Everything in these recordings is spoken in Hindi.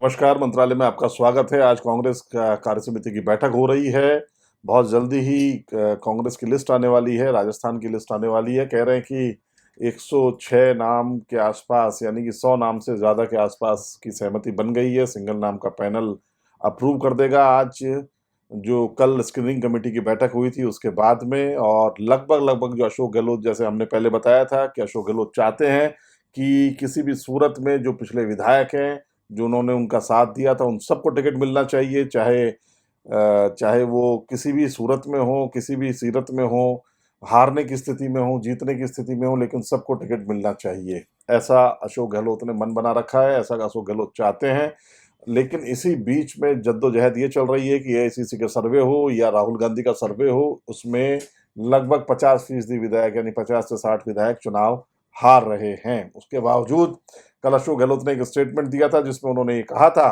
नमस्कार। मंत्रालय में आपका स्वागत है। आज कांग्रेस का कार्य समिति की बैठक हो रही है। बहुत जल्दी ही कांग्रेस की लिस्ट आने वाली है, राजस्थान की लिस्ट आने वाली है। कह रहे हैं कि 106 नाम के आसपास, यानी कि 100 नाम से ज़्यादा के आसपास की सहमति बन गई है। सिंगल नाम का पैनल अप्रूव कर देगा आज, जो कल स्क्रीनिंग कमेटी की बैठक हुई थी उसके बाद में। और लगभग जो अशोक गहलोत, जैसे हमने पहले बताया था कि अशोक गहलोत चाहते हैं कि किसी भी सूरत में जो पिछले विधायक हैं, जो उन्होंने उनका साथ दिया था, उन सबको टिकट मिलना चाहिए, चाहे वो किसी भी सूरत में हो, किसी भी सीरत में हो, हारने की स्थिति में हो, जीतने की स्थिति में हो, लेकिन सबको टिकट मिलना चाहिए। ऐसा अशोक गहलोत ने मन बना रखा है, ऐसा अशोक गहलोत चाहते हैं। लेकिन इसी बीच में जद्दोजहद ये चल रही है कि एआईसीसी का सर्वे हो या राहुल गांधी का सर्वे हो, उसमें लगभग 50% विधायक, यानी 50 से 60 विधायक चुनाव हार रहे हैं। उसके बावजूद कल अशोक गहलोत ने एक स्टेटमेंट दिया था जिसमें उन्होंने ये कहा था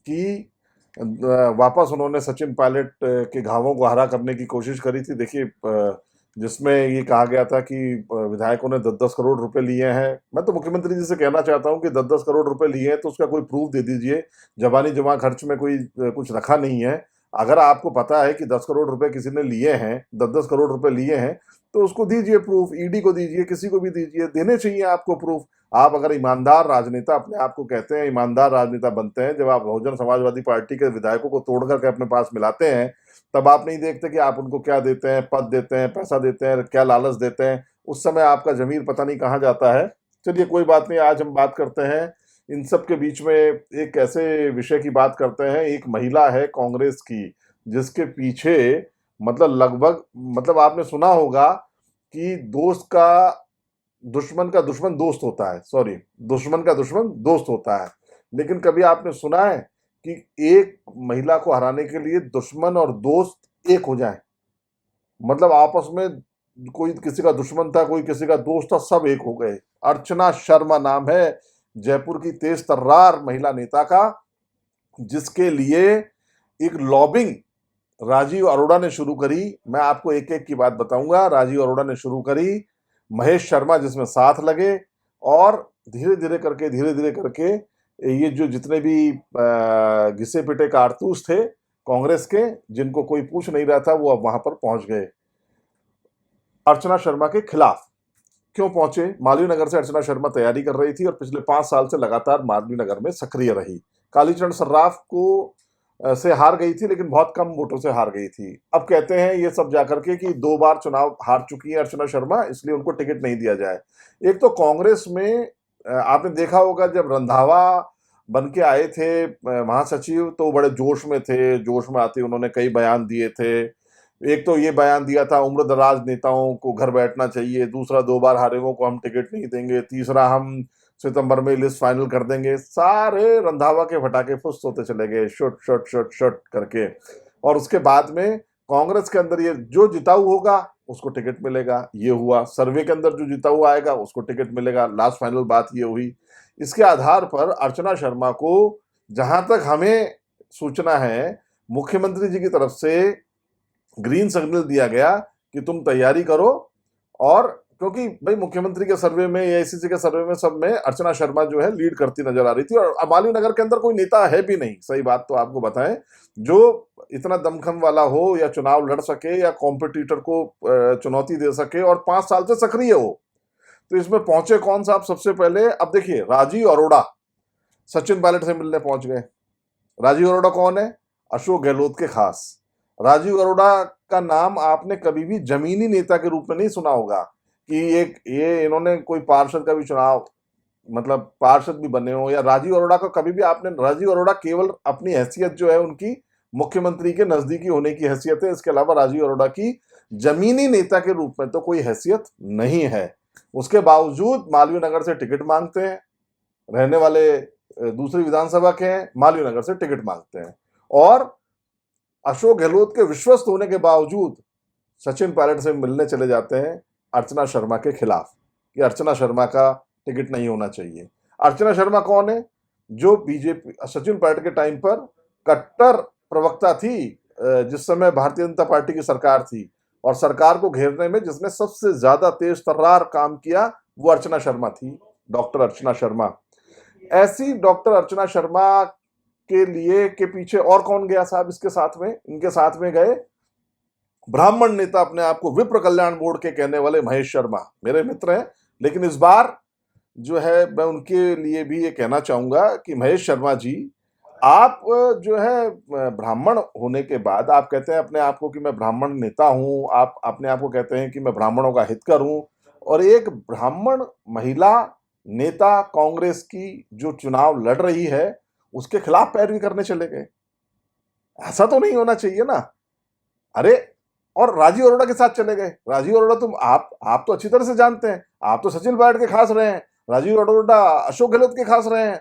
कि वापस उन्होंने सचिन पायलट के घावों को हरा करने की कोशिश करी थी। देखिए, जिसमें ये कहा गया था कि विधायकों ने 10-10 करोड़ रुपए लिए हैं। मैं तो मुख्यमंत्री जी से कहना चाहता हूं कि 10-10 करोड़ रुपए लिए हैं तो उसका कोई प्रूफ दे दीजिए। जबानी जमा खर्च में कोई कुछ रखा नहीं है। अगर आपको पता है कि 10 करोड़ रुपए किसी ने लिए हैं, 10-10 करोड़ रुपए लिए हैं, तो उसको दीजिए प्रूफ। ईडी को दीजिए, किसी को भी दीजिए, देने चाहिए आपको प्रूफ। आप अगर ईमानदार राजनेता अपने आप को कहते हैं, ईमानदार राजनेता बनते हैं, जब आप बहुजन समाजवादी पार्टी के विधायकों को तोड़ करके अपने पास मिलाते हैं, तब आप नहीं देखते कि आप उनको क्या देते हैं, पद देते हैं, पैसा देते हैं, क्या लालच देते हैं। उस समय आपका जमीर पता नहीं कहाँ जाता है। चलिए, कोई बात नहीं। आज हम बात करते हैं इन सब के बीच में एक ऐसे विषय की बात करते हैं। एक महिला है कांग्रेस की, जिसके पीछे मतलब आपने सुना होगा कि दुश्मन का दुश्मन दोस्त होता है। सॉरी, दुश्मन का दुश्मन दोस्त होता है। लेकिन कभी आपने सुना है कि एक महिला को हराने के लिए दुश्मन और दोस्त एक हो जाएं? मतलब आपस में कोई किसी का दुश्मन था, कोई किसी का दोस्त था, सब एक हो गए। अर्चना शर्मा नाम है जयपुर की तेज तर्रार महिला नेता का, जिसके लिए एक लॉबिंग राजीव अरोड़ा ने शुरू करी। मैं आपको एक एक की बात बताऊंगा। राजीव अरोड़ा ने शुरू करी, महेश शर्मा जिसमें साथ लगे, और धीरे धीरे करके ये जो जितने भी घिसे पिटे कारतूस थे कांग्रेस के, जिनको कोई पूछ नहीं रहा था, वो अब वहां पर पहुंच गए अर्चना शर्मा के खिलाफ। क्यों पहुंचे? मालवीय नगर से अर्चना शर्मा तैयारी कर रही थी और पिछले 5 साल से लगातार मालवीय नगर में सक्रिय रही। कालीचरण सर्राफ को से हार गई थी, लेकिन बहुत कम वोटों से हार गई थी। अब कहते हैं ये सब जाकर के कि 2 बार चुनाव हार चुकी है अर्चना शर्मा, इसलिए उनको टिकट नहीं दिया जाए। एक तो कांग्रेस में आपने देखा होगा, जब रंधावा बन के आए थे महासचिव, तो बड़े जोश में थे। जोश में आते उन्होंने कई बयान दिए थे। एक तो ये बयान दिया था, उम्र दराज नेताओं को घर बैठना चाहिए। दूसरा, 2 बार हारे हुओं को हम टिकट नहीं देंगे। तीसरा, हम सितंबर में लिस्ट फाइनल कर देंगे। सारे रंधावा के फटाके फुस होते चले गए, शट शट शट शट करके। और उसके बाद में कांग्रेस के अंदर ये जो जिताऊ होगा उसको टिकट मिलेगा, ये हुआ। सर्वे के अंदर जो जिताऊ आएगा उसको टिकट मिलेगा। लास्ट फाइनल बात ये हुई। इसके आधार पर अर्चना शर्मा को, जहां तक हमें सूचना है, मुख्यमंत्री जी की तरफ से ग्रीन सिग्नल दिया गया कि तुम तैयारी करो। और क्योंकि भाई मुख्यमंत्री के सर्वे में, एआईसीसी के सर्वे में, सब में अर्चना शर्मा जो है लीड करती नजर आ रही थी। और मालवीय नगर के अंदर कोई नेता है भी नहीं, सही बात तो आपको बताएं, जो इतना दमखम वाला हो या चुनाव लड़ सके या कॉम्पिटिटर को चुनौती दे सके और 5 साल से सक्रिय हो। तो इसमें पहुंचे कौन साहब सबसे पहले? अब देखिए, राजीव अरोड़ा सचिन पायलट से मिलने पहुंच गए। राजीव अरोड़ा कौन है? अशोक गहलोत के खास। राजीव अरोड़ा का नाम आपने कभी भी जमीनी नेता के रूप में नहीं सुना होगा कि ये इन्होंने कोई पार्षद का भी चुनाव, मतलब पार्षद भी बने हो। या राजीव अरोड़ा का कभी भी आपने, राजीव अरोड़ा केवल अपनी हैसियत जो है उनकी मुख्यमंत्री के नजदीकी होने की हैसियत है। इसके अलावा राजीव अरोड़ा की जमीनी नेता के रूप में तो कोई हैसियत नहीं है। उसके बावजूद मालवीय नगर से टिकट मांगते हैं। रहने वाले दूसरी विधानसभा के हैं, मालवीय नगर से टिकट मांगते हैं। और अशोक गहलोत के विश्वस्त होने के बावजूद सचिन पायलट से मिलने चले जाते हैं अर्चना शर्मा के खिलाफ कि अर्चना शर्मा का टिकट नहीं होना चाहिए। अर्चना शर्मा कौन है? जो बीजेपी, सचिन पायलट के टाइम पर कट्टर प्रवक्ता थी, जिस समय भारतीय जनता पार्टी की सरकार थी, और सरकार को घेरने में जिसने सबसे ज्यादा तेज तर्रार काम किया वो अर्चना शर्मा थी, डॉक्टर अर्चना शर्मा। ऐसी डॉक्टर अर्चना शर्मा इसके लिए के पीछे और कौन गया साहब इसके साथ में? इनके साथ में गए ब्राह्मण नेता, अपने आप को विप्र कल्याण बोर्ड के कहने वाले महेश शर्मा, मेरे मित्र हैं। लेकिन इस बार जो है मैं उनके लिए भी ये कहना चाहूंगा कि महेश शर्मा जी, आप जो है ब्राह्मण होने के बाद आप कहते हैं अपने आप को कि मैं ब्राह्मण नेता हूं, आप अपने आप को कहते हैं कि मैं ब्राह्मणों का हितकर हूं, और एक ब्राह्मण महिला नेता कांग्रेस की जो चुनाव लड़ रही है उसके खिलाफ पैरवी करने चले गए। ऐसा तो नहीं होना चाहिए ना। अरे, और राजीव अरोड़ा के साथ चले गए। राजीव अरोड़ा तुम आप तो अच्छी तरह से जानते हैं, आप तो सचिन पायलट के खास रहे हैं, राजीव अरोड़ा अशोक गहलोत के खास रहे हैं।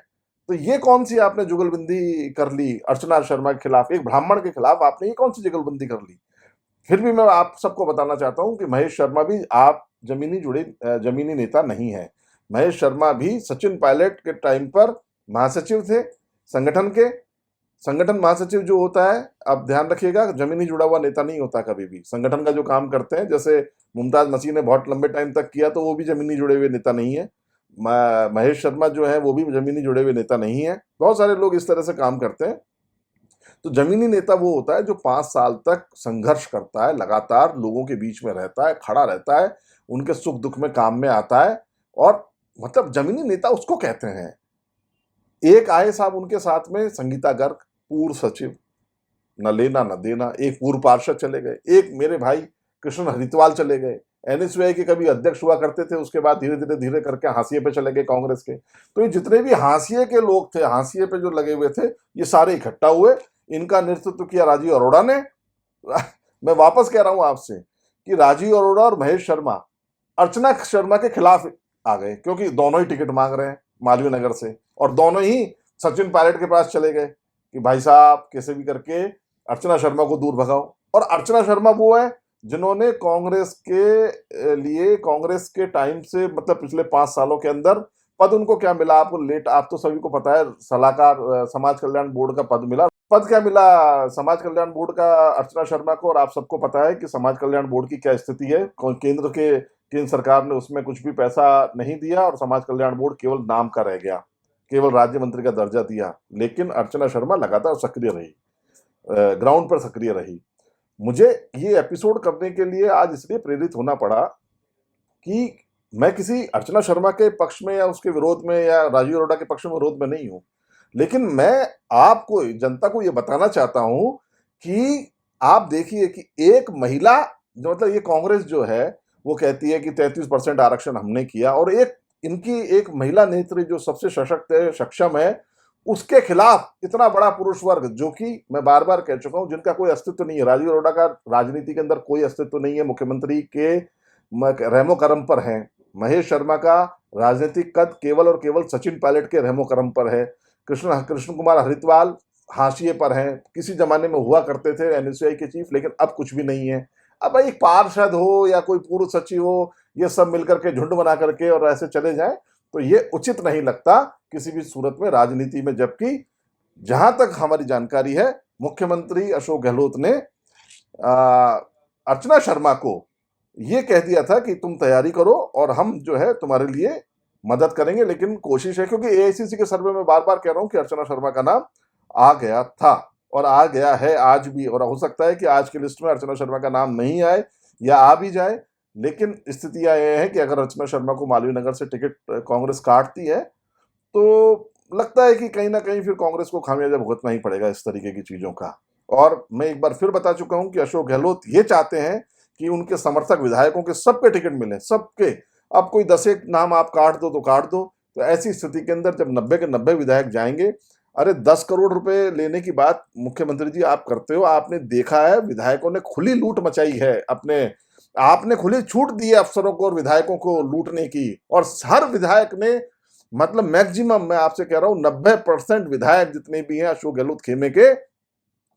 तो ये कौन सी आपने जुगलबंदी कर ली अर्चना शर्मा के खिलाफ, एक ब्राह्मण के खिलाफ आपने ये कौन सी जुगलबंदी कर ली? फिर भी मैं आप सबको बताना चाहता हूं कि महेश शर्मा भी आप जमीनी नेता नहीं है। महेश शर्मा भी सचिन पायलट के टाइम पर महासचिव थे संगठन के। संगठन महासचिव जो होता है, आप ध्यान रखिएगा, जमीनी जुड़ा हुआ नेता नहीं होता कभी भी। संगठन का जो काम करते हैं, जैसे मुमताज मसीह ने बहुत लंबे टाइम तक किया, तो वो भी जमीनी जुड़े हुए नेता नहीं है। महेश शर्मा जो है वो भी जमीनी जुड़े हुए नेता नहीं है। बहुत सारे लोग इस तरह से काम करते हैं। तो जमीनी नेता वो होता है जो 5 साल तक संघर्ष करता है, लगातार लोगों के बीच में रहता है, खड़ा रहता है, उनके सुख दुख में काम में आता है, और मतलब जमीनी नेता उसको कहते हैं। एक आए साहब उनके साथ में संगीता गर्ग, पूर्व सचिव, न लेना न देना, एक पूर्व पार्षद चले गए, एक मेरे भाई कृष्ण हरिद्वाल चले गए, एनएसयूआई के कभी अध्यक्ष हुआ करते थे, उसके बाद धीरे धीरे करके हाशिए पे चले गए कांग्रेस के। तो ये जितने भी हाशिए के लोग थे, हाशिए पे जो लगे हुए थे, ये सारे इकट्ठा हुए, इनका नेतृत्व किया राजीव अरोड़ा ने। मैं वापस कह रहा हूं आपसे कि राजीव अरोड़ा और महेश शर्मा अर्चना शर्मा के खिलाफ आ गए, क्योंकि दोनों ही टिकट मांग रहे हैं मालवीय नगर से, और दोनों ही सचिन पायलट के पास चले गए कि भाई साहब कैसे भी करके अर्चना शर्मा को दूर भगाओ। और अर्चना शर्मा वो है जिन्होंने कांग्रेस के लिए, कांग्रेस के टाइम से, मतलब पिछले 5 सालों के अंदर पद उनको क्या मिला, आप तो सभी को पता है, सलाहकार समाज कल्याण बोर्ड का पद मिला। पद क्या मिला समाज कल्याण बोर्ड का अर्चना शर्मा को? और आप सबको पता है कि समाज कल्याण बोर्ड की क्या स्थिति है। केंद्र सरकार ने उसमें कुछ भी पैसा नहीं दिया, और समाज कल्याण बोर्ड केवल नाम का रह गया, केवल राज्य मंत्री का दर्जा दिया। लेकिन अर्चना शर्मा लगातार सक्रिय रही, ग्राउंड पर सक्रिय रही। मुझे ये एपिसोड करने के लिए आज इसलिए प्रेरित होना पड़ा कि मैं किसी अर्चना शर्मा के पक्ष में या उसके विरोध में या राजीव अरोड़ा के पक्ष में विरोध में नहीं हूं, लेकिन मैं आपको, जनता को ये बताना चाहता हूं कि आप देखिए कि एक महिला, जो मतलब ये कांग्रेस जो है वो कहती है कि 33% आरक्षण हमने किया, और इनकी एक महिला नेत्री जो सबसे सशक्त है, सक्षम है, उसके खिलाफ इतना बड़ा पुरुष वर्ग, जो कि मैं बार बार कह चुका हूं जिनका कोई अस्तित्व नहीं है। राजीव अरोड़ा का राजनीति के अंदर कोई अस्तित्व नहीं है, मुख्यमंत्री के रहमो करम पर है। महेश शर्मा का राजनीतिक कद केवल और केवल सचिन पायलट के रहमो करम पर है। कृष्ण कुमार हरिद्वाल हाशिए पर हैं, किसी जमाने में हुआ करते थे एनएसयूआई के चीफ, लेकिन अब कुछ भी नहीं है। अब एक पार्षद हो या कोई पूर्व सचिव हो, ये सब मिलकर के झुंड बना करके और ऐसे चले जाएं, तो ये उचित नहीं लगता किसी भी सूरत में राजनीति में। जबकि जहां तक हमारी जानकारी है, मुख्यमंत्री अशोक गहलोत ने अर्चना शर्मा को ये कह दिया था कि तुम तैयारी करो और हम जो है तुम्हारे लिए मदद करेंगे। लेकिन कोशिश है, क्योंकि एआईसीसी के सर्वे में बार बार कह रहा हूं कि अर्चना शर्मा का नाम आ गया था और आ गया है आज भी, और हो सकता है कि आज की लिस्ट में अर्चना शर्मा का नाम नहीं आए या आ भी जाए। लेकिन स्थितियां यह है कि अगर अर्चना शर्मा को मालवीय नगर से टिकट कांग्रेस काटती है, तो लगता है कि कहीं ना कहीं फिर कांग्रेस को खामियाजा भुगतना ही पड़ेगा इस तरीके की चीजों का। और मैं एक बार फिर बता चुका हूं कि अशोक गहलोत ये चाहते हैं कि उनके समर्थक विधायकों के सबके टिकट मिले, सबके। अब कोई 10 एक नाम आप काट दो तो काट दो। तो ऐसी स्थिति के अंदर जब 90 के 90 विधायक जाएंगे, अरे 10 करोड़ रुपए लेने की बात मुख्यमंत्री जी आप करते हो। आपने देखा है विधायकों ने खुली लूट मचाई है, आपने खुली छूट दी है अफसरों को और विधायकों को लूटने की। और हर विधायक ने, मतलब मैक्सिमम, मैं आपसे कह रहा हूं 90% विधायक जितने भी हैं अशोक गहलोत खेमे के,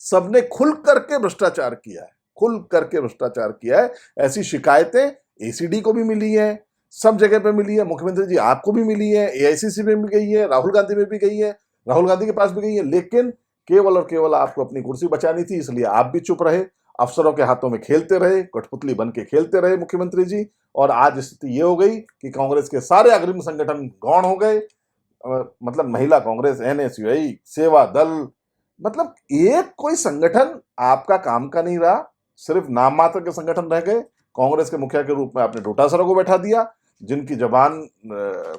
सबने खुल करके भ्रष्टाचार किया है, खुल करके भ्रष्टाचार किया है। ऐसी शिकायतें एसीडी को भी मिली है, सब जगह पे मिली है, मुख्यमंत्री जी आपको भी मिली है, एआईसीसी में भी गई है, राहुल गांधी में भी गई है, राहुल गांधी के पास भी गई है। लेकिन केवल और केवल आपको अपनी कुर्सी बचानी थी, इसलिए आप भी चुप रहे, अफसरों के हाथों में खेलते रहे, कठपुतली बन के खेलते रहे मुख्यमंत्री जी। और आज स्थिति ये हो गई कि कांग्रेस के सारे अग्रिम संगठन गौण हो गए, मतलब महिला कांग्रेस, एनएसयूआई, सेवा दल, मतलब एक कोई संगठन आपका काम का नहीं रहा, सिर्फ नाम मात्र के संगठन रह गए। कांग्रेस के मुखिया के रूप में आपने डोटासरा को बैठा दिया, जिनकी जबान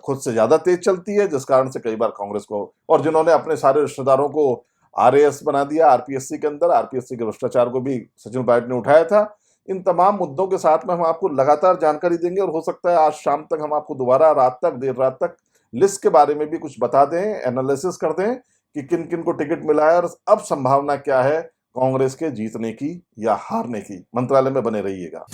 खुद से ज्यादा तेज चलती है, जिस कारण से कई बार कांग्रेस को, और जिन्होंने अपने सारे रिश्तेदारों को आरएएस बना दिया आरपीएससी के अंदर, आरपीएससी के भ्रष्टाचार को भी सचिन पायलट ने उठाया था। इन तमाम मुद्दों के साथ में हम आपको लगातार जानकारी देंगे, और हो सकता है आज शाम तक हम आपको दोबारा रात तक, देर रात तक लिस्ट के बारे में भी कुछ बता दें, एनालिसिस कर दें कि किन किन को टिकट मिला है और अब संभावना क्या है कांग्रेस के जीतने की या हारने की। मंत्रालय में बने रहिएगा।